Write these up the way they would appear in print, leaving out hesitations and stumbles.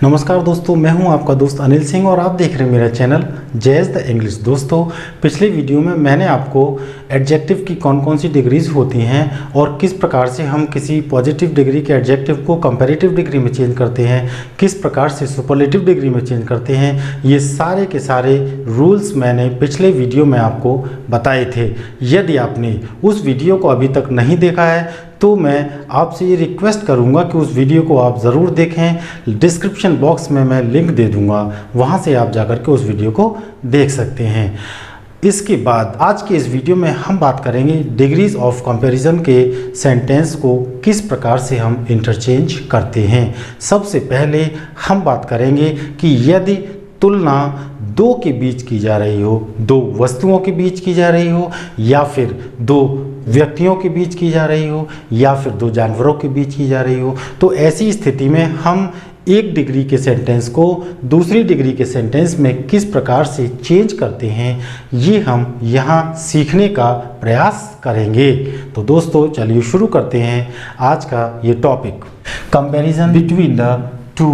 नमस्कार दोस्तों, मैं हूं आपका दोस्त अनिल सिंह और आप देख रहे हैं मेरा चैनल जैज़ द इंग्लिश। दोस्तों, पिछले वीडियो में मैंने आपको एडजेक्टिव की कौन कौन सी डिग्रीज होती हैं और किस प्रकार से हम किसी पॉजिटिव डिग्री के एडजेक्टिव को कंपैरेटिव डिग्री में चेंज करते हैं, किस प्रकार से सुपरलेटिव डिग्री में चेंज करते हैं, ये सारे के सारे रूल्स मैंने पिछले वीडियो में आपको बताए थे। यदि आपने उस वीडियो को अभी तक नहीं देखा है तो मैं आपसे ये रिक्वेस्ट करूंगा कि उस वीडियो को आप ज़रूर देखें। डिस्क्रिप्शन बॉक्स में मैं लिंक दे दूंगा, वहां से आप जाकर के उस वीडियो को देख सकते हैं। इसके बाद आज के इस वीडियो में हम बात करेंगे डिग्रीज ऑफ कंपैरिजन के सेंटेंस को किस प्रकार से हम इंटरचेंज करते हैं। सबसे पहले हम बात करेंगे कि यदि तुलना दो के बीच की जा रही हो, दो वस्तुओं के बीच की जा रही हो, या फिर दो व्यक्तियों के बीच की जा रही हो, या फिर दो जानवरों के बीच की जा रही हो, तो ऐसी स्थिति में हम एक डिग्री के सेंटेंस को दूसरी डिग्री के सेंटेंस में किस प्रकार से चेंज करते हैं, ये हम यहाँ सीखने का प्रयास करेंगे। तो दोस्तों, चलिए शुरू करते हैं आज का ये topic. Comparison between the two,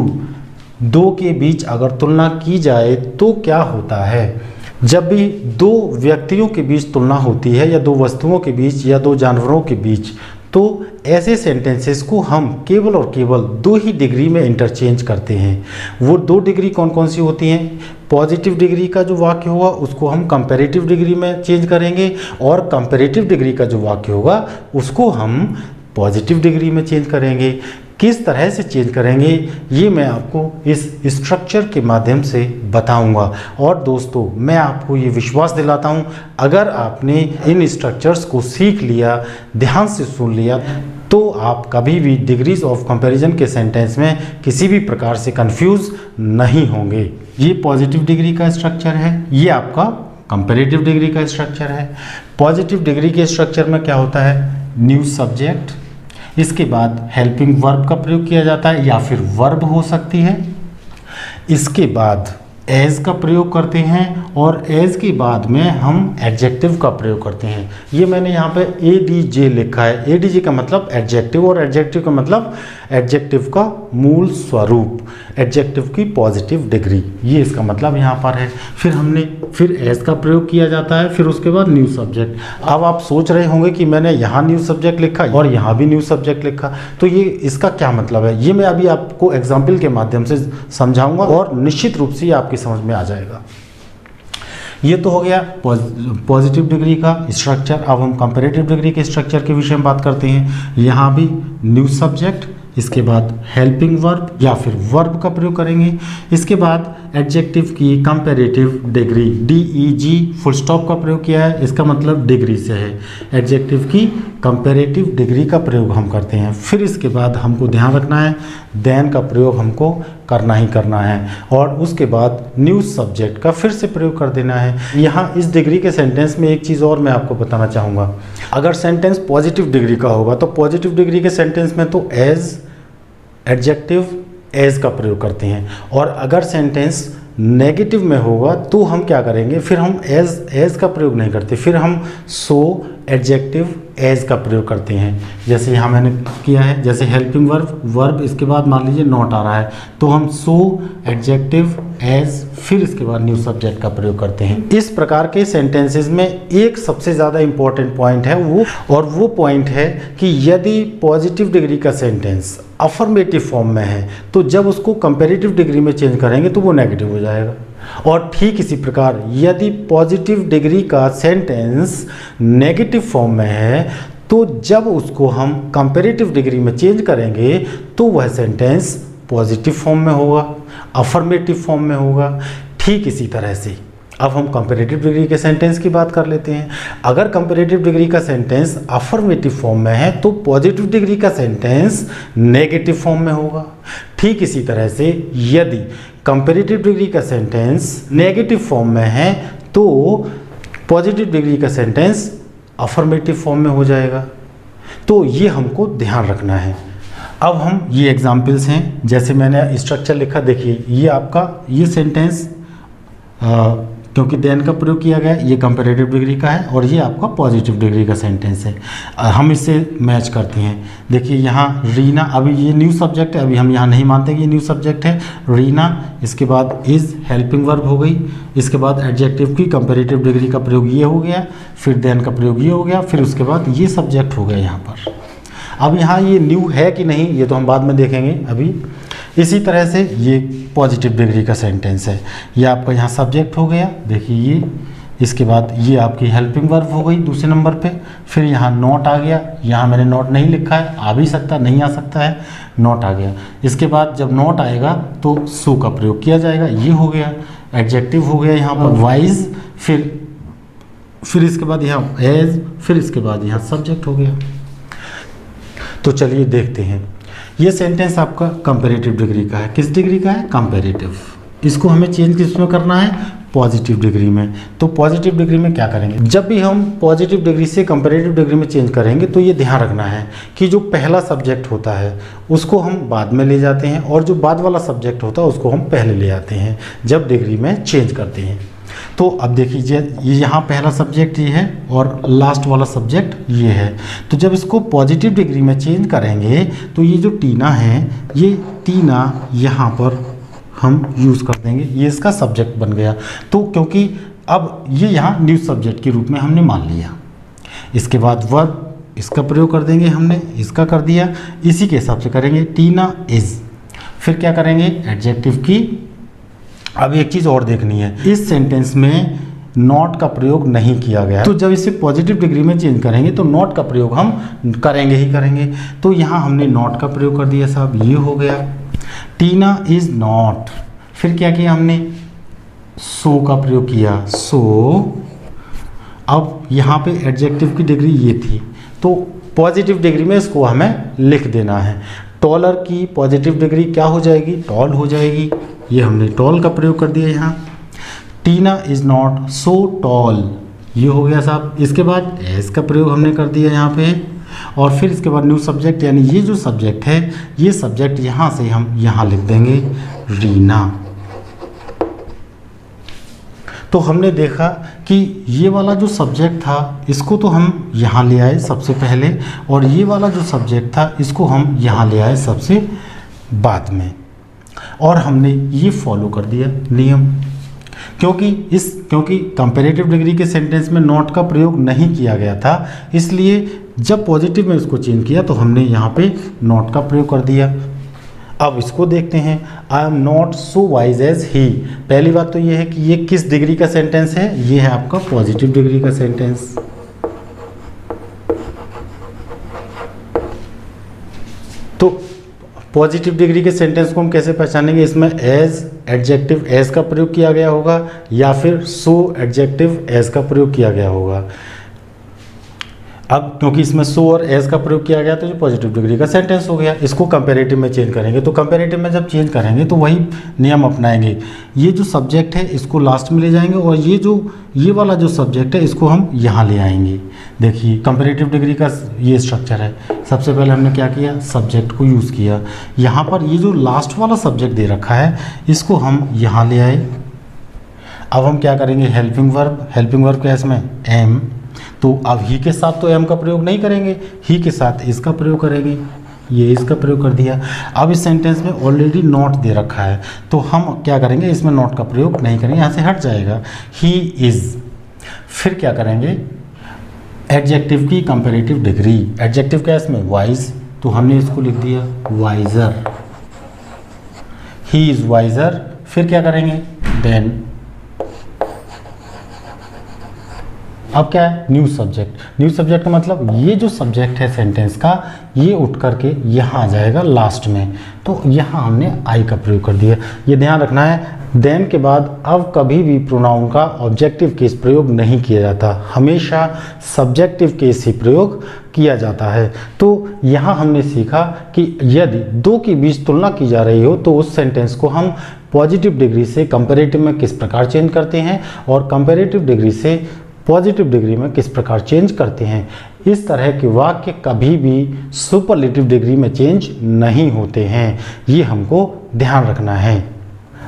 दो के बीच अगर तुलना की जाए तो क्या होता है। जब भी दो व्यक्तियों के बीच तुलना होती है, या दो वस्तुओं के बीच, या दो जानवरों के बीच, तो ऐसे सेंटेंसेस को हम केवल और केवल दो ही डिग्री में इंटरचेंज करते हैं। वो दो डिग्री कौन कौन सी होती हैं? पॉजिटिव डिग्री का जो वाक्य होगा उसको हम कंपैरेटिव डिग्री में चेंज करेंगे, और कंपैरेटिव डिग्री का जो वाक्य होगा उसको हम पॉजिटिव डिग्री में चेंज करेंगे। किस तरह से चेंज करेंगे ये मैं आपको इस स्ट्रक्चर के माध्यम से बताऊंगा। और दोस्तों, मैं आपको ये विश्वास दिलाता हूं, अगर आपने इन स्ट्रक्चर्स को सीख लिया, ध्यान से सुन लिया, तो आप कभी भी डिग्रीज ऑफ कंपैरिजन के सेंटेंस में किसी भी प्रकार से कंफ्यूज नहीं होंगे। ये पॉजिटिव डिग्री का स्ट्रक्चर है, ये आपका कंपैरेटिव डिग्री का स्ट्रक्चर है। पॉजिटिव डिग्री के स्ट्रक्चर में क्या होता है? न्यू सब्जेक्ट, इसके बाद हेल्पिंग वर्ब का प्रयोग किया जाता है, या फिर वर्ब हो सकती है। इसके बाद एज का प्रयोग करते हैं, और एज के बाद में हम एडजेक्टिव का प्रयोग करते हैं। ये मैंने यहाँ पे एडीजे लिखा है। एडीजे का मतलब एडजेक्टिव, और एडजेक्टिव का मतलब एडजेक्टिव का मूल स्वरूप, एडजेक्टिव की पॉजिटिव डिग्री, ये इसका मतलब यहाँ पर है। फिर एज का प्रयोग किया जाता है, फिर उसके बाद न्यू सब्जेक्ट। अब आप सोच रहे होंगे कि मैंने यहाँ न्यू सब्जेक्ट लिखा और यहाँ भी न्यू सब्जेक्ट लिखा, तो ये इसका क्या मतलब है? ये मैं अभी आपको एग्जाम्पल के माध्यम से समझाऊंगा और निश्चित रूप से आपकी समझ में आ जाएगा। ये तो हो गया पॉजिटिव डिग्री का स्ट्रक्चर। अब हम कंपैरेटिव डिग्री के स्ट्रक्चर के विषय में बात करते हैं। यहाँ भी न्यू सब्जेक्ट, इसके बाद हेल्पिंग वर्ब या फिर वर्ब का प्रयोग करेंगे। इसके बाद एडजेक्टिव की comparative degree, DEG full stop का प्रयोग किया है, इसका मतलब डिग्री से है। एडजेक्टिव की कंपैरेटिव डिग्री का प्रयोग हम करते हैं। फिर इसके बाद हमको ध्यान रखना है, देन का प्रयोग हमको करना ही करना है, और उसके बाद न्यू सब्जेक्ट का फिर से प्रयोग कर देना है। यहाँ इस डिग्री के सेंटेंस में एक चीज़ और मैं आपको बताना चाहूँगा। अगर सेंटेंस पॉजिटिव डिग्री का होगा तो पॉजिटिव डिग्री के सेंटेंस में तो एज, एडजेक्टिव, एज का प्रयोग करते हैं, और अगर सेंटेंस नेगेटिव में होगा तो हम क्या करेंगे? फिर हम एज का प्रयोग नहीं करते, फिर हम सो, एडजेक्टिव, एज का प्रयोग करते हैं। जैसे यहाँ मैंने किया है, जैसे हेल्पिंग वर्ब, इसके बाद मान लीजिए नॉट आ रहा है, तो हम सो, एडजेक्टिव, एज, फिर इसके बाद न्यू सब्जेक्ट का प्रयोग करते हैं। इस प्रकार के सेंटेंसेस में एक सबसे ज़्यादा इंपॉर्टेंट पॉइंट है वो पॉइंट है कि यदि पॉजिटिव डिग्री का सेंटेंस अफर्मेटिव फॉर्म में है तो जब उसको कंपैरेटिव डिग्री में चेंज करेंगे तो वो नेगेटिव हो जाएगा। और ठीक इसी प्रकार यदि पॉजिटिव डिग्री का सेंटेंस नेगेटिव फॉर्म में है तो जब उसको हम कंपैरेटिव डिग्री में चेंज करेंगे तो वह सेंटेंस पॉजिटिव फॉर्म में होगा, अफर्मेटिव फॉर्म में होगा। ठीक इसी तरह से अब हम कंपैरेटिव डिग्री के सेंटेंस की बात कर लेते हैं। अगर कंपैरेटिव डिग्री का सेंटेंस अफर्मेटिव फॉर्म में है तो पॉजिटिव डिग्री का सेंटेंस नेगेटिव फॉर्म में होगा। ठीक इसी तरह से यदि कंपैरेटिव डिग्री का सेंटेंस नेगेटिव फॉर्म में है तो पॉजिटिव डिग्री का सेंटेंस अफर्मेटिव फॉर्म में हो जाएगा। तो ये हमको ध्यान रखना है। अब हम ये एग्जाम्पल्स हैं, जैसे मैंने स्ट्रक्चर लिखा, देखिए ये आपका ये सेंटेंस क्योंकि देन का प्रयोग किया गया, ये कंपैरेटिव डिग्री का है और ये आपका पॉजिटिव डिग्री का सेंटेंस है। हम इससे मैच करते हैं। देखिए यहाँ रीना, अभी ये न्यू सब्जेक्ट है, अभी हम यहाँ नहीं मानते कि ये न्यू सब्जेक्ट है। रीना, इसके बाद इज़ हेल्पिंग वर्ब हो गई, इसके बाद एडजेक्टिव की कंपैरेटिव डिग्री का प्रयोग ये हो गया, फिर देन का प्रयोग ये हो गया, फिर उसके बाद ये सब्जेक्ट हो गया यहाँ पर। अब यहाँ ये न्यू है कि नहीं ये तो हम बाद में देखेंगे। अभी इसी तरह से ये पॉजिटिव डिग्री का सेंटेंस है। ये आपका यहाँ सब्जेक्ट हो गया, देखिए ये, इसके बाद ये आपकी हेल्पिंग वर्ब हो गई दूसरे नंबर पे, फिर यहाँ नॉट आ गया। यहाँ मैंने नॉट नहीं लिखा है, आ भी सकता नहीं आ सकता है, नॉट आ गया। इसके बाद जब नॉट आएगा तो सो का प्रयोग किया जाएगा, ये हो गया एडजेक्टिव हो गया यहाँ पर वाइज, फिर इसके बाद यहाँ एज, फिर इसके बाद यहाँ सब्जेक्ट हो गया। तो चलिए देखते हैं। ये सेंटेंस आपका कंपैरेटिव डिग्री का है। किस डिग्री का है? कंपैरेटिव। इसको हमें चेंज किस में करना है? पॉजिटिव डिग्री में। तो पॉजिटिव डिग्री में क्या करेंगे? जब भी हम पॉजिटिव डिग्री से कंपैरेटिव डिग्री में चेंज करेंगे तो ये ध्यान रखना है कि जो पहला सब्जेक्ट होता है उसको हम बाद में ले जाते हैं और जो बाद वाला सब्जेक्ट होता है उसको हम पहले ले आते हैं जब डिग्री में चेंज करते हैं। तो अब देखिए ये यहाँ पहला सब्जेक्ट ये है और लास्ट वाला सब्जेक्ट ये है। तो जब इसको पॉजिटिव डिग्री में चेंज करेंगे तो ये जो टीना है, ये टीना यहाँ पर हम यूज़ कर देंगे, ये इसका सब्जेक्ट बन गया। तो क्योंकि अब ये यहाँ न्यू सब्जेक्ट के रूप में हमने मान लिया। इसके बाद वर्ब, इसका प्रयोग कर देंगे, हमने इसका कर दिया, इसी के हिसाब से करेंगे टीना इज़। फिर क्या करेंगे? एडजेक्टिव की। अब एक चीज़ और देखनी है, इस सेंटेंस में नॉट का प्रयोग नहीं किया गया। तो जब इसे पॉजिटिव डिग्री में चेंज करेंगे तो नॉट का प्रयोग हम करेंगे ही करेंगे। तो यहाँ हमने नॉट का प्रयोग कर दिया साहब, ये हो गया टीना इज़ नॉट। फिर क्या किया हमने? सो का प्रयोग किया, सो। अब यहाँ पे एडजेक्टिव की डिग्री ये थी, तो पॉजिटिव डिग्री में इसको हमें लिख देना है। टॉलर की पॉजिटिव डिग्री क्या हो जाएगी? टॉल हो जाएगी। ये हमने टॉल का प्रयोग कर दिया यहाँ। टीना इज़ नॉट सो टॉल, ये हो गया साहब। इसके बाद एज का प्रयोग हमने कर दिया यहाँ पे, और फिर इसके बाद न्यू सब्जेक्ट, यानी ये जो सब्जेक्ट है, ये सब्जेक्ट यहाँ से हम यहाँ लिख देंगे रीना। तो हमने देखा कि ये वाला जो सब्जेक्ट था इसको तो हम यहाँ ले आए सबसे पहले, और ये वाला जो सब्जेक्ट था इसको हम यहाँ ले आए सबसे बाद में, और हमने ये फॉलो कर दिया नियम। क्योंकि कंपैरेटिव डिग्री के सेंटेंस में नॉट का प्रयोग नहीं किया गया था, इसलिए जब पॉजिटिव में इसको चेंज किया तो हमने यहाँ पे नॉट का प्रयोग कर दिया। अब इसको देखते हैं। I am not so wise as he. पहली बात तो ये है कि ये किस डिग्री का सेंटेंस है? ये है आपका पॉजिटिव डिग्री का सेंटेंस। तो पॉजिटिव डिग्री के सेंटेंस को हम कैसे पहचानेंगे? इसमें एज, एडजेक्टिव एज का प्रयोग किया गया होगा, या फिर सो एडजेक्टिव एज का प्रयोग किया गया होगा। अब क्योंकि इसमें सो और एज का प्रयोग किया गया तो ये पॉजिटिव डिग्री का सेंटेंस हो गया। इसको कंपैरेटिव में चेंज करेंगे, तो कंपैरेटिव में जब चेंज करेंगे तो वही नियम अपनाएंगे। ये जो सब्जेक्ट है इसको लास्ट में ले जाएंगे, और ये वाला जो सब्जेक्ट है इसको हम यहाँ ले आएंगे। देखिए कंपैरेटिव डिग्री का ये स्ट्रक्चर है। सबसे पहले हमने क्या किया? सब्जेक्ट को यूज़ किया। यहाँ पर ये जो लास्ट वाला सब्जेक्ट दे रखा है इसको हम यहाँ ले आए। अब हम क्या करेंगे? Helping verb. हेल्पिंग वर्ब क्या है इसमें? एम। तो अब ही के साथ तो एम का प्रयोग नहीं करेंगे, ही के साथ इसका प्रयोग करेंगे। ये इसका प्रयोग कर दिया। अब इस सेंटेंस में ऑलरेडी नॉट दे रखा है, तो हम क्या करेंगे? इसमें नॉट का प्रयोग नहीं करेंगे, यहाँ से हट जाएगा। He is. फिर क्या करेंगे? एडजेक्टिव की कंपैरेटिव डिग्री। एडजेक्टिव क्या है इसमें? वाइज। तो हमने इसको लिख दिया वाइजर। He is visor. फिर क्या करेंगे? देन। अब क्या है? New subject. न्यू सब्जेक्ट का मतलब ये जो सब्जेक्ट है सेंटेंस का, ये उठ करके यहाँ आ जाएगा लास्ट में। तो यहाँ हमने आई का प्रयोग कर दिया। ये ध्यान रखना है, देन के बाद अब कभी भी प्रोनाउन का ऑब्जेक्टिव केस प्रयोग नहीं किया जाता, हमेशा सब्जेक्टिव केस ही प्रयोग किया जाता है। तो यहाँ हमने सीखा कि यदि दो के बीच तुलना की जा रही हो तो उस सेंटेंस को हम पॉजिटिव डिग्री से कंपैरेटिव में किस प्रकार चेंज करते हैं, और कंपैरेटिव डिग्री से पॉजिटिव डिग्री में किस प्रकार चेंज करते हैं। इस तरह के वाक्य कभी भी सुपरलेटिव डिग्री में चेंज नहीं होते हैं, ये हमको ध्यान रखना है।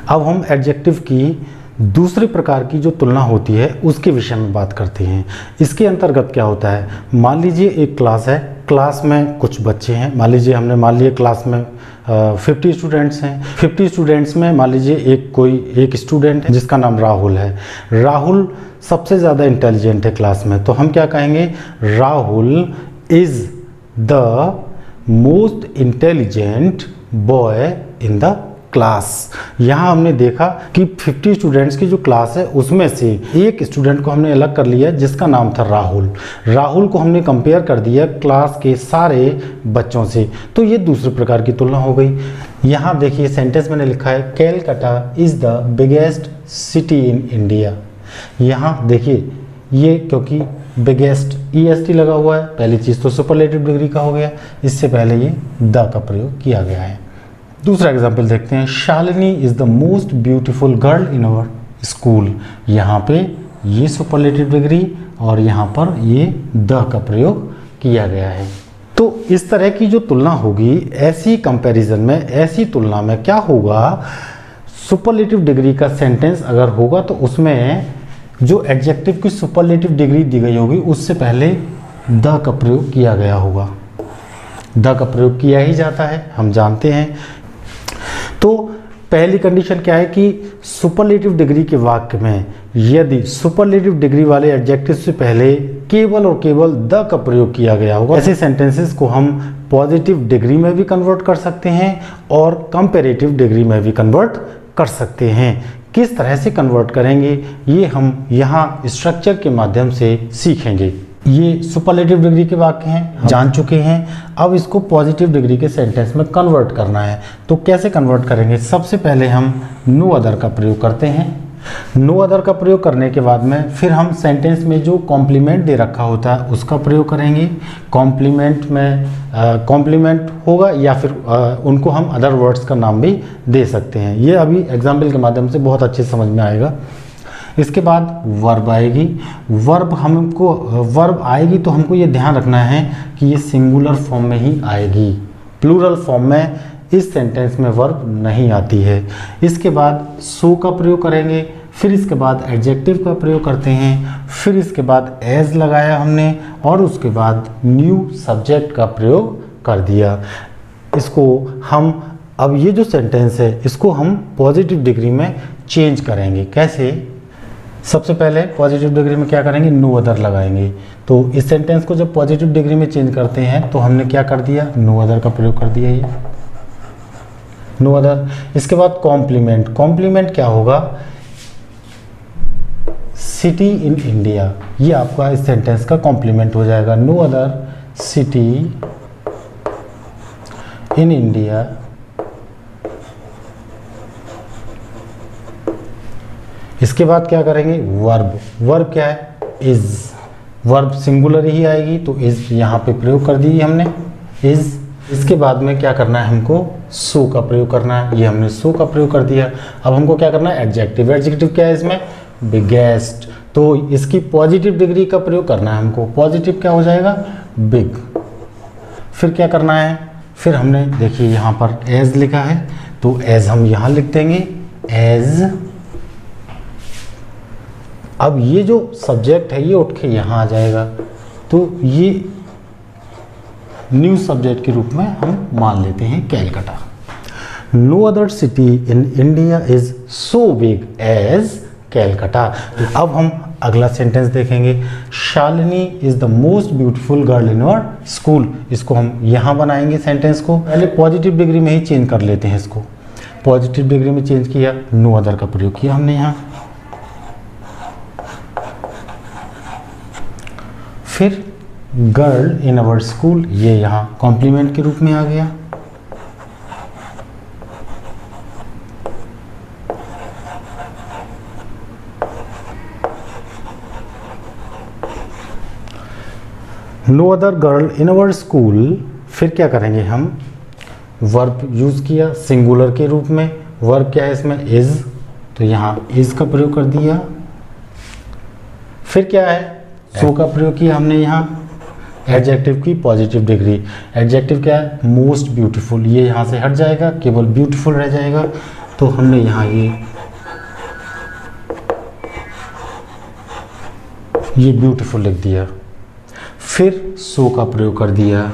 अब हम एडजेक्टिव की दूसरे प्रकार की जो तुलना होती है उसके विषय में बात करते हैं। इसके अंतर्गत क्या होता है, मान लीजिए एक क्लास है, क्लास में कुछ बच्चे हैं, मान लीजिए हमने मान लिया क्लास में 50 स्टूडेंट्स हैं। 50 स्टूडेंट्स में मान लीजिए एक स्टूडेंट है जिसका नाम राहुल है। राहुल सबसे ज़्यादा इंटेलिजेंट है क्लास में, तो हम क्या कहेंगे, Rahul is the most intelligent boy in the class. यहाँ हमने देखा कि 50 स्टूडेंट्स की जो क्लास है उसमें से एक स्टूडेंट को हमने अलग कर लिया जिसका नाम था राहुल। राहुल को हमने कंपेयर कर दिया क्लास के सारे बच्चों से, तो ये दूसरे प्रकार की तुलना हो गई। यहाँ देखिए सेंटेंस मैंने लिखा है Calcutta is the biggest city in India. यहाँ देखिए ये क्योंकि बिगेस्ट EST लगा हुआ है, पहली चीज़ तो सुपरलेटिव डिग्री का हो गया, इससे पहले ये द का प्रयोग किया गया है। दूसरा एग्जाम्पल देखते हैं, Shalini is the most beautiful girl in our school. यहाँ पे ये सुपरलेटिव डिग्री और यहाँ पर ये द का प्रयोग किया गया है। तो इस तरह की जो तुलना होगी, ऐसी कंपैरिजन में, ऐसी तुलना में क्या होगा, सुपरलेटिव डिग्री का सेंटेंस अगर होगा तो उसमें जो एडजेक्टिव की सुपरलेटिव डिग्री दी गई होगी उससे पहले द का प्रयोग किया गया होगा। द का प्रयोग किया ही जाता है, हम जानते हैं। तो पहली कंडीशन क्या है कि सुपरलेटिव डिग्री के वाक्य में यदि सुपरलेटिव डिग्री वाले एडजेक्टिव से पहले केवल और केवल द का प्रयोग किया गया होगा, ऐसे सेंटेंसेस को हम पॉजिटिव डिग्री में भी कन्वर्ट कर सकते हैं और कंपैरेटिव डिग्री में भी कन्वर्ट कर सकते हैं। किस तरह से कन्वर्ट करेंगे ये हम यहाँ स्ट्रक्चर के माध्यम से सीखेंगे। ये सुपरलेटिव डिग्री के वाक्य हैं, जान चुके हैं। अब इसको पॉजिटिव डिग्री के सेंटेंस में कन्वर्ट करना है, तो कैसे कन्वर्ट करेंगे, सबसे पहले हम नो अदर का प्रयोग करते हैं। नो अदर का प्रयोग करने के बाद में फिर हम सेंटेंस में जो कॉम्प्लीमेंट दे रखा होता है उसका प्रयोग करेंगे। कॉम्प्लीमेंट में कॉम्प्लीमेंट होगा या फिर उनको हम अदर वर्ड्स का नाम भी दे सकते हैं। ये अभी एग्जाम्पल के माध्यम से बहुत अच्छे समझ में आएगा। इसके बाद वर्ब आएगी। वर्ब आएगी तो हमको ये ध्यान रखना है कि ये सिंगुलर फॉर्म में ही आएगी, प्लूरल फॉर्म में इस सेंटेंस में वर्ब नहीं आती है। इसके बाद सो का प्रयोग करेंगे, फिर इसके बाद एडजेक्टिव का प्रयोग करते हैं, फिर इसके बाद एज लगाया हमने और उसके बाद न्यू सब्जेक्ट का प्रयोग कर दिया। इसको हम अब ये जो सेंटेंस है इसको हम पॉजिटिव डिग्री में चेंज करेंगे। कैसे, सबसे पहले पॉजिटिव डिग्री में क्या करेंगे, नो अदर लगाएंगे। तो इस सेंटेंस को जब पॉजिटिव डिग्री में चेंज करते हैं तो हमने क्या कर दिया, नो अदर का प्रयोग कर दिया, ये नो अदर। इसके बाद कॉम्प्लीमेंट। कॉम्प्लीमेंट क्या होगा, सिटी इन इंडिया, ये आपका इस सेंटेंस का कॉम्प्लीमेंट हो जाएगा। No other city in India इसके बाद क्या करेंगे, वर्ब। वर्ब क्या है, इज। वर्ब सिंगुलर ही आएगी तो इज यहाँ पे प्रयोग कर दी हमने, इज। इसके बाद में क्या करना है, हमको सो का प्रयोग करना है, ये हमने सो का प्रयोग कर दिया। अब हमको क्या करना है, एडजेक्टिव। एडजेक्टिव क्या है इसमें, बिगेस्ट, तो इसकी पॉजिटिव डिग्री का प्रयोग करना है हमको। पॉजिटिव क्या हो जाएगा, बिग। फिर क्या करना है, फिर हमने देखिए यहाँ पर एज लिखा है तो एज हम यहाँ लिख देंगे, एज। अब ये जो सब्जेक्ट है ये उठ के यहाँ आ जाएगा, तो ये न्यू सब्जेक्ट के रूप में हम मान लेते हैं Calcutta. No other city in India is so big as Calcutta. अब हम अगला सेंटेंस देखेंगे, Shalini is the most beautiful girl in our school. इसको हम यहाँ बनाएंगे सेंटेंस को, पहले पॉजिटिव डिग्री में ही चेंज कर लेते हैं इसको। पॉजिटिव डिग्री में चेंज किया, नो अदर का प्रयोग किया हमने यहाँ। फिर गर्ल इन आवर स्कूल, ये यहाँ कॉम्प्लीमेंट के रूप में आ गया। No other girl in our school, फिर क्या करेंगे हम, वर्ब यूज किया सिंगुलर के रूप में। वर्ब क्या है इसमें, इज, तो यहाँ इज का प्रयोग कर दिया। फिर क्या है, सो का प्रयोग किया हमने यहाँ। एडजेक्टिव की पॉजिटिव डिग्री, एडजेक्टिव क्या है, मोस्ट ब्यूटीफुल, ये यहाँ से हट जाएगा, केवल ब्यूटीफुल रह जाएगा। तो हमने यहाँ ये ये ब्यूटीफुल लिख दिया, फिर सो का प्रयोग कर दिया,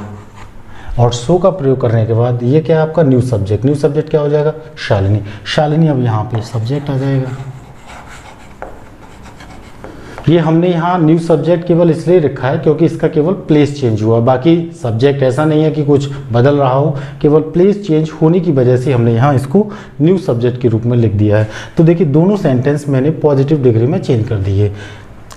और सो का प्रयोग करने के बाद ये क्या है आपका न्यू सब्जेक्ट। न्यू सब्जेक्ट क्या हो जाएगा, शालिनी। शालिनी अब यहाँ पे सब्जेक्ट आ जाएगा। ये हमने यहाँ न्यू सब्जेक्ट केवल इसलिए रखा है क्योंकि इसका केवल प्लेस चेंज हुआ, बाकी सब्जेक्ट ऐसा नहीं है कि कुछ बदल रहा हो, केवल प्लेस चेंज होने की वजह से हमने यहाँ इसको न्यू सब्जेक्ट के रूप में लिख दिया है। तो देखिए दोनों सेंटेंस मैंने पॉजिटिव डिग्री में चेंज कर दिए।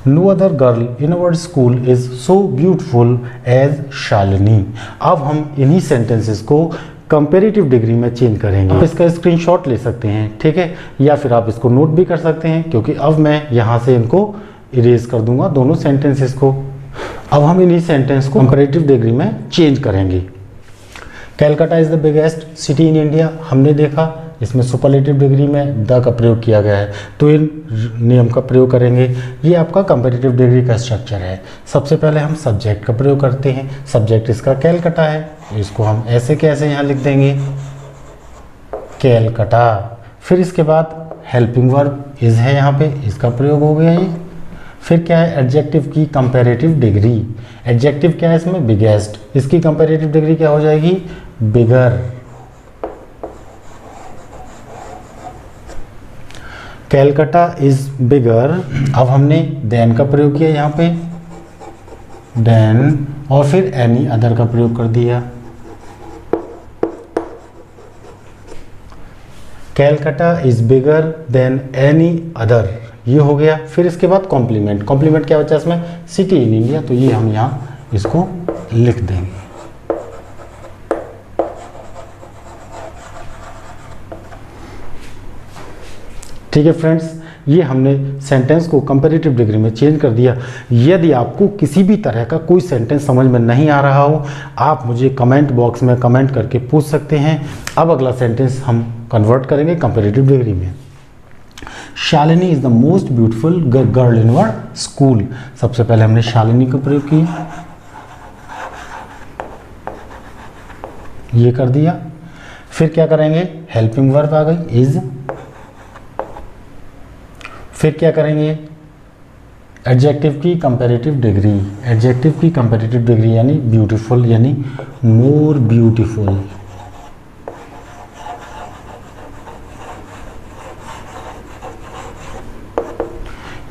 No other girl in our school is so beautiful as Shalini. अब हम इन्हीं सेंटेंसेस को कंपेरेटिव डिग्री में चेंज करेंगे। आप इसका स्क्रीनशॉट ले सकते हैं, ठीक है, या फिर आप इसको नोट भी कर सकते हैं, क्योंकि अब मैं यहाँ से इनको इरेज कर दूंगा दोनों सेंटेंसेस को। अब हम इन्हीं सेंटेंस को कंपेरेटिव डिग्री में चेंज करेंगे। Calcutta is the biggest city in India, हमने देखा इसमें सुपरलेटिव डिग्री में द का प्रयोग किया गया है, तो इन नियम का प्रयोग करेंगे। ये आपका कंपेरेटिव डिग्री का स्ट्रक्चर है। सबसे पहले हम सब्जेक्ट का प्रयोग करते हैं। सब्जेक्ट इसका कैलकाटा है, तो इसको हम ऐसे कैसे यहाँ लिख देंगे, कैलकाटा। फिर इसके बाद हेल्पिंग वर्ब इज है, यहाँ पे इसका प्रयोग हो गया ये। फिर क्या है एडजेक्टिव की कंपेरेटिव डिग्री। एडजेक्टिव क्या है इसमें, बिगेस्ट, इसकी कंपेरेटिव डिग्री क्या हो जाएगी, बिगर। Calcutta is bigger. अब हमने देन का प्रयोग किया यहाँ पे, देन, और फिर एनी अदर का प्रयोग कर दिया। Calcutta is bigger than any other, ये हो गया। फिर इसके बाद कॉम्प्लीमेंट। कॉम्प्लीमेंट क्या बचा इसमें, सिटी इन इंडिया, तो ये हम यहाँ इसको लिख देंगे। ठीक है फ्रेंड्स, ये हमने सेंटेंस को कंपैरेटिव डिग्री में चेंज कर दिया। यदि आपको किसी भी तरह का कोई सेंटेंस समझ में नहीं आ रहा हो, आप मुझे कमेंट बॉक्स में कमेंट करके पूछ सकते हैं। अब अगला सेंटेंस हम कन्वर्ट करेंगे कंपैरेटिव डिग्री में। Shalini is the most beautiful girl in our school. सबसे पहले हमने शालिनी का प्रयोग किया, ये कर दिया। फिर क्या करेंगे, हेल्पिंग वर्ब आ गई इज। फिर क्या करेंगे, एडजेक्टिव की कंपैरेटिव डिग्री। एडजेक्टिव की कंपैरेटिव डिग्री यानी ब्यूटीफुल, यानी मोर ब्यूटीफुल।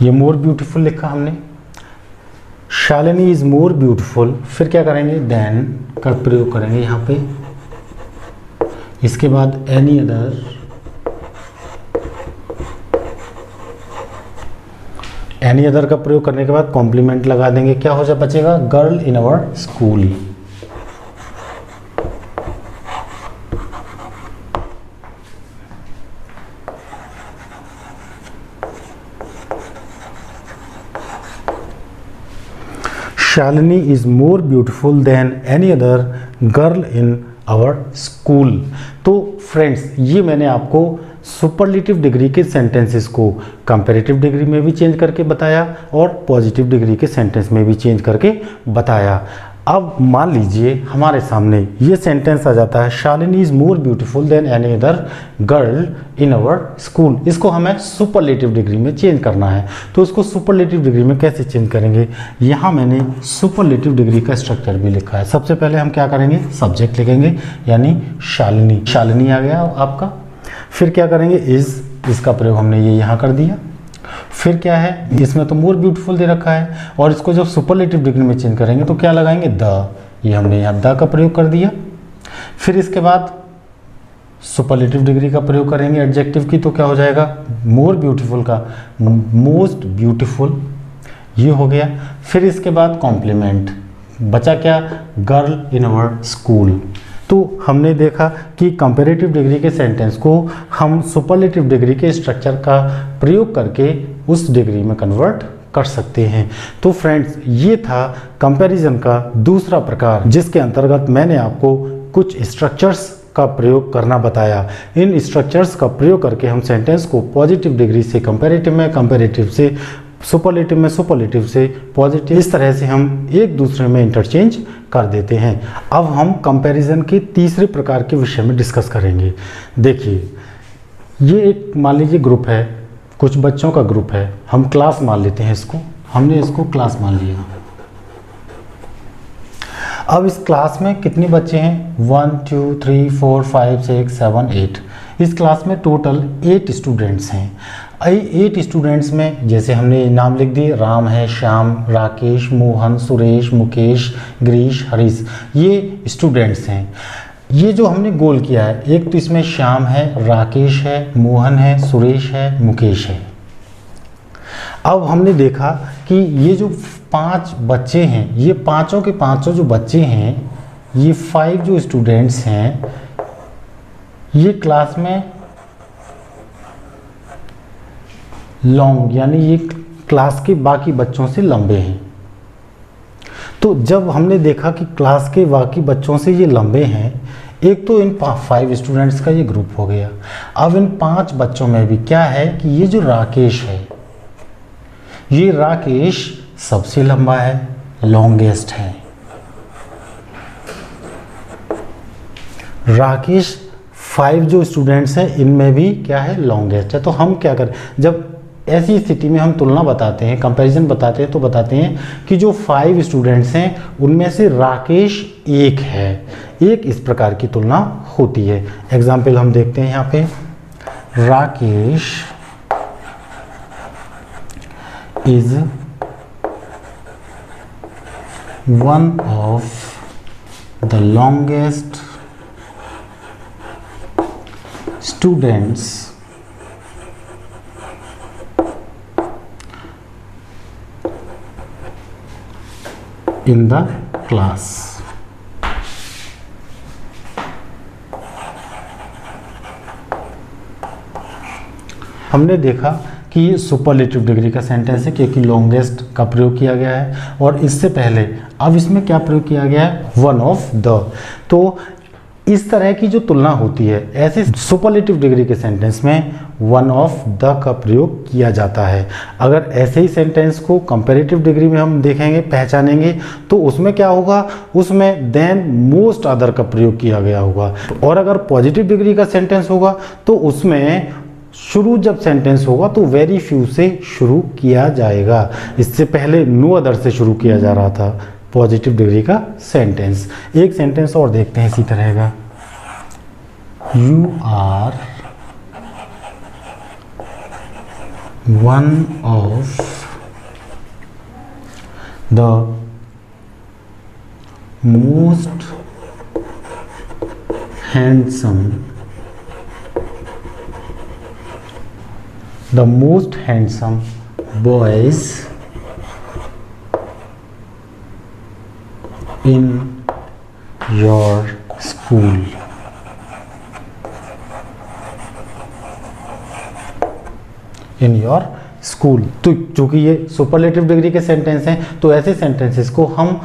ये मोर ब्यूटीफुल लिखा हमने। Shalini is more beautiful. फिर क्या करेंगे, देन का प्रयोग करेंगे यहाँ पे। इसके बाद एनी अदर, एनी अदर का प्रयोग करने के बाद कॉम्प्लीमेंट लगा देंगे। क्या हो जा बचेगा, girl in our school. Shalini is more beautiful than any other girl in our school. तो फ्रेंड्स, ये मैंने आपको सुपरलेटिव डिग्री के सेंटेंसेस को कंपैरेटिव डिग्री में भी चेंज करके बताया और पॉजिटिव डिग्री के सेंटेंस में भी चेंज करके बताया। अब मान लीजिए हमारे सामने ये सेंटेंस आ जाता है, Shalini is more beautiful than any other girl in our school. इसको हमें सुपरलेटिव डिग्री में चेंज करना है, तो इसको सुपरलेटिव डिग्री में कैसे चेंज करेंगे। यहाँ मैंने सुपरलेटिव डिग्री का स्ट्रक्चर भी लिखा है। सबसे पहले हम क्या करेंगे, सब्जेक्ट लिखेंगे, यानी शालिनी। शालिनी आ गया आपका। फिर क्या करेंगे, इज, इसका प्रयोग हमने ये यहाँ कर दिया। फिर क्या है, इसमें तो मोर ब्यूटीफुल दे रखा है, और इसको जब सुपरलेटिव डिग्री में चेंज करेंगे तो क्या लगाएंगे, द। ये हमने यहाँ द का प्रयोग कर दिया। फिर इसके बाद सुपरलेटिव डिग्री का प्रयोग करेंगे एडजेक्टिव की, तो क्या हो जाएगा, मोर ब्यूटीफुल का मोस्ट ब्यूटीफुल, ये हो गया। फिर इसके बाद कॉम्प्लीमेंट, बचा क्या, गर्ल इन आवर स्कूल। तो हमने देखा कि कंपैरेटिव डिग्री के सेंटेंस को हम सुपरलेटिव डिग्री के स्ट्रक्चर का प्रयोग करके उस डिग्री में कन्वर्ट कर सकते हैं। तो फ्रेंड्स, ये था कंपैरिजन का दूसरा प्रकार, जिसके अंतर्गत मैंने आपको कुछ स्ट्रक्चर्स का प्रयोग करना बताया। इन स्ट्रक्चर्स का प्रयोग करके हम सेंटेंस को पॉजिटिव डिग्री से कंपैरेटिव में, कंपैरेटिव से सुपरलेटिव में, सुपरलेटिव से पॉजिटिव, इस तरह से हम एक दूसरे में इंटरचेंज कर देते हैं। अब हम कंपैरिजन के तीसरे प्रकार के विषय में डिस्कस करेंगे। देखिए, ये एक मान लीजिए ग्रुप है, कुछ बच्चों का ग्रुप है, हम क्लास मान लेते हैं इसको, हमने इसको क्लास मान लिया। अब इस क्लास में कितने बच्चे हैं? 1 2 3 4 5 6 7 8। इस क्लास में टोटल 8 स्टूडेंट्स हैं। 8 स्टूडेंट्स में जैसे हमने नाम लिख दिए, राम है, श्याम, राकेश, मोहन, सुरेश, मुकेश, गिरीश, हरीश, ये स्टूडेंट्स हैं। ये जो हमने गोल किया है, एक तो इसमें श्याम है, राकेश है, मोहन है, सुरेश है, मुकेश है। अब हमने देखा कि ये जो 5 बच्चे हैं, ये पांचों के पांचों जो बच्चे हैं, ये 5 जो स्टूडेंट्स हैं, ये क्लास में लॉन्ग यानी ये क्लास के बाकी बच्चों से लंबे हैं। तो जब हमने देखा कि क्लास के बाकी बच्चों से ये लंबे हैं, एक तो इन 5 स्टूडेंट्स का ये ग्रुप हो गया। अब इन 5 बच्चों में भी क्या है कि ये जो राकेश है, ये राकेश सबसे लंबा है, लॉन्गेस्ट है। राकेश 5 जो स्टूडेंट्स हैं इनमें भी क्या है, लॉन्गेस्ट है। तो हम क्या करें, जब ऐसी स्थिति में हम तुलना बताते हैं, कंपैरिजन बताते हैं, तो बताते हैं कि जो 5 स्टूडेंट्स हैं उनमें से राकेश एक है। एक इस प्रकार की तुलना होती है। एग्जाम्पल हम देखते हैं यहाँ पे, Rakesh is one of the longest students in the class. हमने देखा कि ये सुपरलेटिव डिग्री का सेंटेंस है क्योंकि लॉन्गेस्ट का प्रयोग किया गया है, और इससे पहले अब इसमें क्या प्रयोग किया गया है, वन ऑफ द। तो इस तरह की जो तुलना होती है, ऐसे सुपरलेटिव डिग्री के सेंटेंस में वन ऑफ द का प्रयोग किया जाता है। अगर ऐसे ही सेंटेंस को कंपैरेटिव डिग्री में हम देखेंगे, पहचानेंगे, तो उसमें क्या होगा, उसमें देन मोस्ट अदर का प्रयोग किया गया होगा। और अगर पॉजिटिव डिग्री का सेंटेंस होगा तो उसमें शुरू जब सेंटेंस होगा तो वेरी फ्यू से शुरू किया जाएगा। इससे पहले नो अदर से शुरू किया जा रहा था पॉजिटिव डिग्री का सेंटेंस। एक सेंटेंस और देखते हैं इसी तरह का, you are one of the most handsome boys in your school. In your school. तो चूंकि ये सुपरलेटिव डिग्री के सेंटेंस हैं, तो ऐसे सेंटेंसेस को हम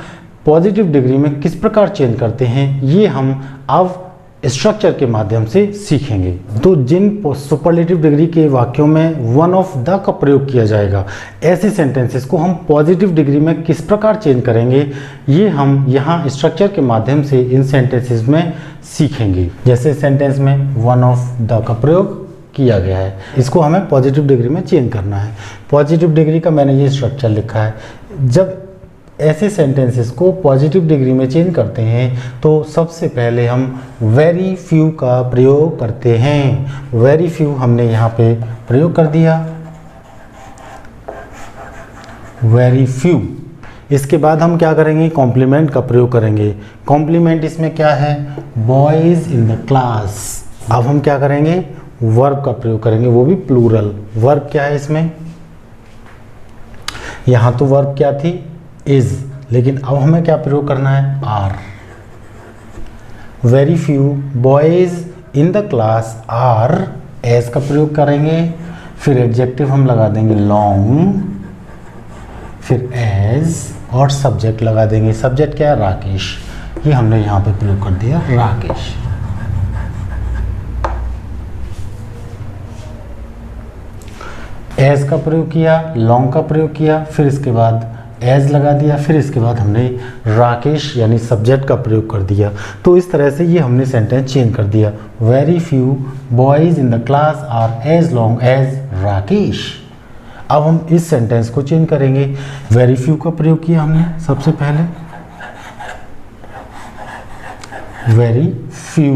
पॉजिटिव डिग्री में किस प्रकार चेंज करते हैं, ये हम अब स्ट्रक्चर के माध्यम से सीखेंगे। तो जिन सुपरलेटिव डिग्री के वाक्यों में वन ऑफ द का प्रयोग किया जाएगा, ऐसे सेंटेंसेस को हम पॉजिटिव डिग्री में किस प्रकार चेंज करेंगे, ये हम यहाँ स्ट्रक्चर के माध्यम से इन सेंटेंसेस में सीखेंगे। जैसे सेंटेंस में वन ऑफ द का प्रयोग किया गया है, इसको हमें पॉजिटिव डिग्री में चेंज करना है। पॉजिटिव डिग्री का मैंने ये स्ट्रक्चर लिखा है। जब ऐसे सेंटेंसेस को पॉजिटिव डिग्री में चेंज करते हैं तो सबसे पहले हम वेरी फ्यू का प्रयोग करते हैं। वेरी फ्यू हमने यहाँ पे प्रयोग कर दिया, वेरी फ्यू। इसके बाद हम क्या करेंगे, कॉम्प्लीमेंट का प्रयोग करेंगे। कॉम्प्लीमेंट इसमें क्या है, बॉयज़ इन द क्लास। अब हम क्या करेंगे, वर्ब का प्रयोग करेंगे, वो भी प्लूरल। वर्ब क्या है इसमें, यहाँ तो वर्ब क्या थी, इज, लेकिन अब हमें क्या प्रयोग करना है, are. Very few boys in the class are as का प्रयोग करेंगे। फिर एडजेक्टिव हम लगा देंगे लॉन्ग, फिर एज, और सब्जेक्ट लगा देंगे। सब्जेक्ट क्या है, राकेश। ये हमने यहाँ पे प्रयोग कर दिया, राकेश। एज का प्रयोग किया, लॉन्ग का प्रयोग किया, फिर इसके बाद एज लगा दिया, फिर इसके बाद हमने राकेश यानी सब्जेक्ट का प्रयोग कर दिया। तो इस तरह से ये हमने सेंटेंस चेंज कर दिया, very few boys in the class are as long as Rakesh. अब हम इस सेंटेंस को चेंज करेंगे। वेरी फ्यू का प्रयोग किया हमने सबसे पहले, वेरी फ्यू।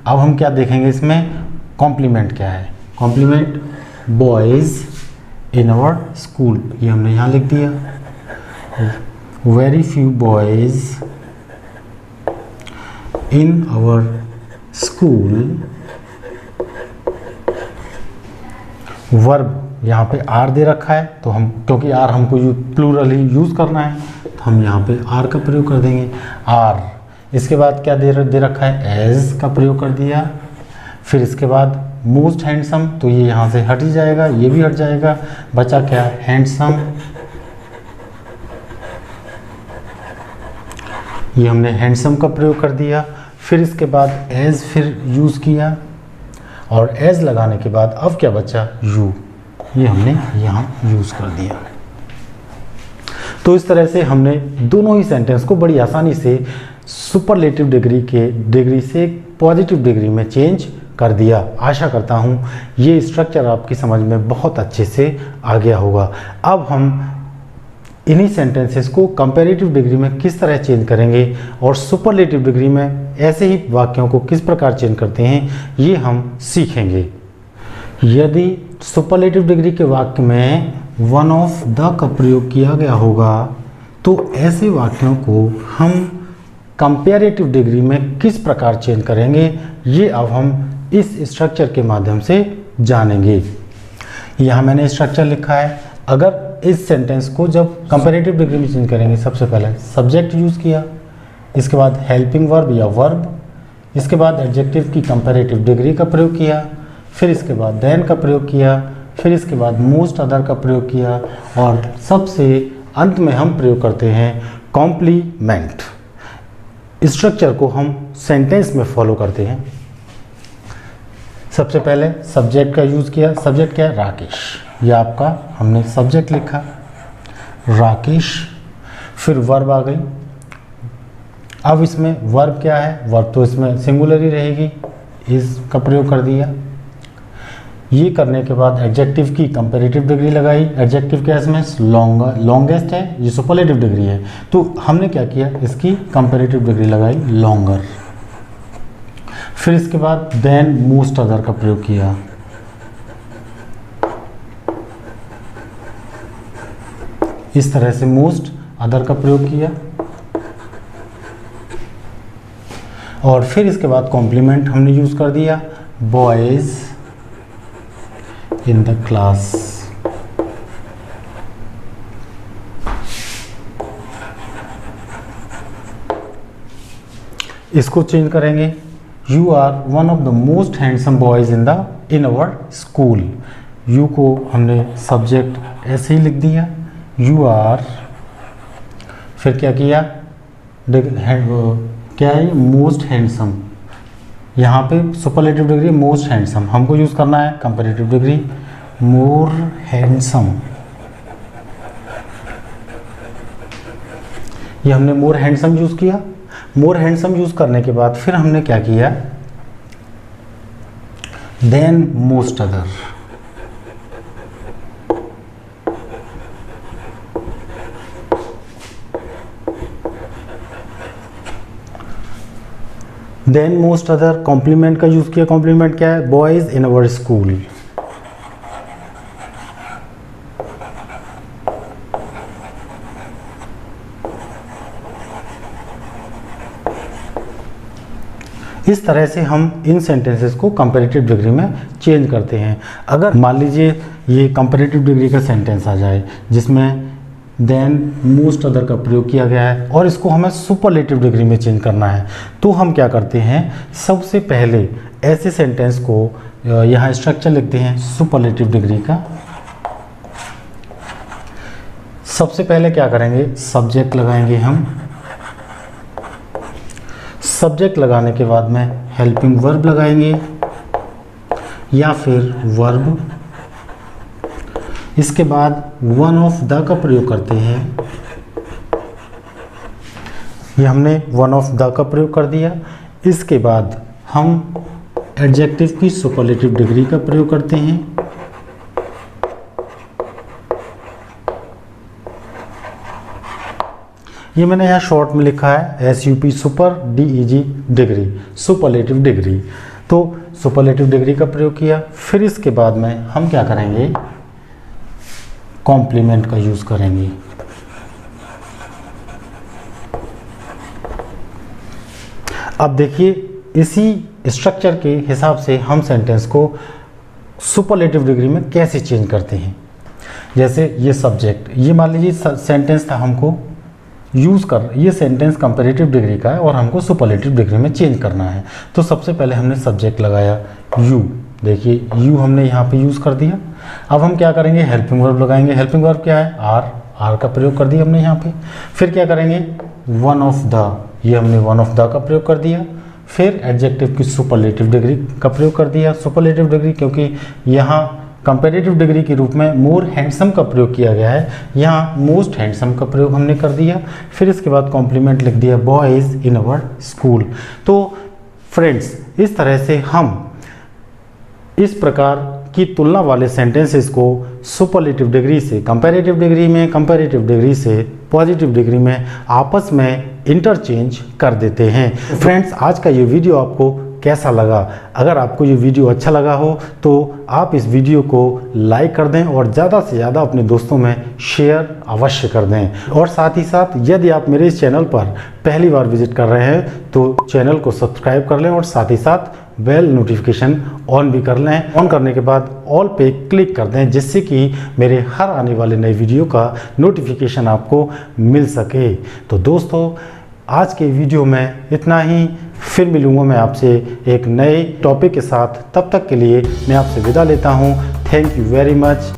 अब हम क्या देखेंगे इसमें, कॉम्प्लीमेंट क्या है। Compliment boys in our school, ये हमने यहाँ लिख दिया। Very few boys in our school. Verb यहाँ पे आर दे रखा है, तो हम क्योंकि आर हमको प्लूरली यूज़ करना है तो हम यहाँ पे आर का प्रयोग कर देंगे, आर। इसके बाद क्या दे रखा है, एज का प्रयोग कर दिया। फिर इसके बाद मोस्ट हैंडसम, तो ये यहाँ से हट ही जाएगा, ये भी हट जाएगा, बचा क्या, हैंडसम। ये हमने हैंडसम का प्रयोग कर दिया। फिर इसके बाद एज फिर यूज़ किया, और एज लगाने के बाद अब क्या बचा, यू, ये हमने यहाँ यूज़ कर दिया। तो इस तरह से हमने दोनों ही सेंटेंस को बड़ी आसानी से सुपरलेटिव डिग्री से पॉजिटिव डिग्री में चेंज कर दिया। आशा करता हूँ ये स्ट्रक्चर आपकी समझ में बहुत अच्छे से आ गया होगा। अब हम इन्हीं सेंटेंसेस को कंपैरेटिव डिग्री में किस तरह चेंज करेंगे और सुपरलेटिव डिग्री में ऐसे ही वाक्यों को किस प्रकार चेंज करते हैं, ये हम सीखेंगे। यदि सुपरलेटिव डिग्री के वाक्य में वन ऑफ द का प्रयोग किया गया होगा तो ऐसे वाक्यों को हम कंपैरेटिव डिग्री में किस प्रकार चेंज करेंगे, ये अब हम इस स्ट्रक्चर के माध्यम से जानेंगे। यहाँ मैंने स्ट्रक्चर लिखा है। अगर इस सेंटेंस को जब कंपैरेटिव डिग्री में चेंज करेंगे, सबसे पहले सब्जेक्ट यूज़ किया, इसके बाद हेल्पिंग वर्ब या वर्ब, इसके बाद एडजेक्टिव की कंपैरेटिव डिग्री का प्रयोग किया, फिर इसके बाद देन का प्रयोग किया, फिर इसके बाद मोस्ट अदर का प्रयोग किया, और सबसे अंत में हम प्रयोग करते हैं कॉम्प्लीमेंट। स्ट्रक्चर को हम सेंटेंस में फॉलो करते हैं। सबसे पहले सब्जेक्ट का यूज़ किया। सब्जेक्ट क्या है, राकेश, ये आपका हमने सब्जेक्ट लिखा राकेश। फिर वर्ब आ गई। अब इसमें वर्ब क्या है, वर्ब तो इसमें सिंगुलर ही रहेगी, इज का प्रयोग कर दिया। ये करने के बाद एडजेक्टिव की कंपैरेटिव डिग्री लगाई। एडजेक्टिव क्या है इसमें, लॉन्गेस्ट है, ये सुपरलेटिव डिग्री है, तो हमने क्या किया, इसकी कंपैरेटिव डिग्री लगाई लॉन्गर। फिर इसके बाद देन मोस्ट अदर का प्रयोग किया। इस तरह से मोस्ट अदर का प्रयोग किया, और फिर इसके बाद कॉम्प्लीमेंट हमने यूज कर दिया, बॉयज इन द क्लास। इसको चेंज करेंगे, you are one of the most handsome boys in our school. You को हमने सब्जेक्ट ऐसे ही लिख दिया, यू आर। फिर क्या किया, क्या है, मोस्ट हैंडसम। यहाँ पे सुपरलेटिव डिग्री मोस्ट हैंडसम, हमको यूज़ करना है कंपैरेटिव डिग्री मोर हैंडसम। ये हमने मोर हैंडसम यूज़ किया। मोर हैंडसम यूज़ करने के बाद फिर हमने क्या किया, than most other. Than most other, compliment का यूज़ किया। कॉम्प्लीमेंट क्या है, बॉयज़ इन आवर स्कूल। इस तरह से हम इन सेंटेंसेस को कंपैरेटिव डिग्री में चेंज करते हैं। अगर मान लीजिए ये कंपैरेटिव डिग्री का सेंटेंस आ जाए जिसमें देन मोस्ट अदर का प्रयोग किया गया है और इसको हमें सुपरलेटिव डिग्री में चेंज करना है, तो हम क्या करते हैं, सबसे पहले ऐसे सेंटेंस को यहाँ स्ट्रक्चर लिखते हैं सुपरलेटिव डिग्री का। सबसे पहले क्या करेंगे, सब्जेक्ट लगाएंगे हम। सब्जेक्ट लगाने के बाद में हेल्पिंग वर्ब लगाएंगे या फिर वर्ब। इसके बाद वन ऑफ द का प्रयोग करते हैं। ये हमने वन ऑफ द का प्रयोग कर दिया। इसके बाद हम एडजेक्टिव की सुपरलेटिव डिग्री का प्रयोग करते हैं। ये मैंने यहाँ शॉर्ट में लिखा है SUP, super, DEG degree, superlative degree. तो सुपरलेटिव डिग्री का प्रयोग किया। फिर इसके बाद में हम क्या करेंगे, कॉम्प्लीमेंट का यूज़ करेंगे। अब देखिए इसी स्ट्रक्चर के हिसाब से हम सेंटेंस को सुपरलेटिव डिग्री में कैसे चेंज करते हैं। जैसे ये सब्जेक्ट, ये मान लीजिए सेंटेंस था, हमको यूज़ कर, ये सेंटेंस कंपैरेटिव डिग्री का है और हमको सुपरलेटिव डिग्री में चेंज करना है। तो सबसे पहले हमने सब्जेक्ट लगाया यू, देखिए यू हमने यहाँ पे यूज़ कर दिया। अब हम क्या करेंगे, हेल्पिंग वर्ब लगाएंगे। हेल्पिंग वर्ब क्या है, आर का प्रयोग कर दिया हमने यहाँ पे। फिर क्या करेंगे, वन ऑफ द, ये हमने वन ऑफ द का प्रयोग कर दिया। फिर एडजेक्टिव की सुपरलेटिव डिग्री का प्रयोग कर दिया। सुपरलेटिव डिग्री क्योंकि यहाँ कंपैरेटिव डिग्री के रूप में मोर हैंडसम का प्रयोग किया गया है, यहाँ मोस्ट हैंडसम का प्रयोग हमने कर दिया। फिर इसके बाद कॉम्प्लीमेंट लिख दिया, बॉयज़ इन अवर स्कूल। तो फ्रेंड्स, इस तरह से हम इस प्रकार की तुलना वाले सेंटेंसेस को सुपरलेटिव डिग्री से कंपैरेटिव डिग्री में, कंपैरेटिव डिग्री से पॉजिटिव डिग्री में आपस में इंटरचेंज कर देते हैं। फ्रेंड्स, आज का ये वीडियो आपको कैसा लगा? अगर आपको ये वीडियो अच्छा लगा हो तो आप इस वीडियो को लाइक कर दें और ज़्यादा से ज़्यादा अपने दोस्तों में शेयर अवश्य कर दें। और साथ ही साथ यदि आप मेरे इस चैनल पर पहली बार विजिट कर रहे हैं तो चैनल को सब्सक्राइब कर लें और साथ ही साथ बेल नोटिफिकेशन ऑन भी कर लें। ऑन करने के बाद ऑल पे क्लिक कर दें, जिससे कि मेरे हर आने वाले नए वीडियो का नोटिफिकेशन आपको मिल सके। तो दोस्तों, आज के वीडियो में इतना ही। फिर मिलूँगा मैं आपसे एक नए टॉपिक के साथ। तब तक के लिए मैं आपसे विदा लेता हूँ। Thank you very much.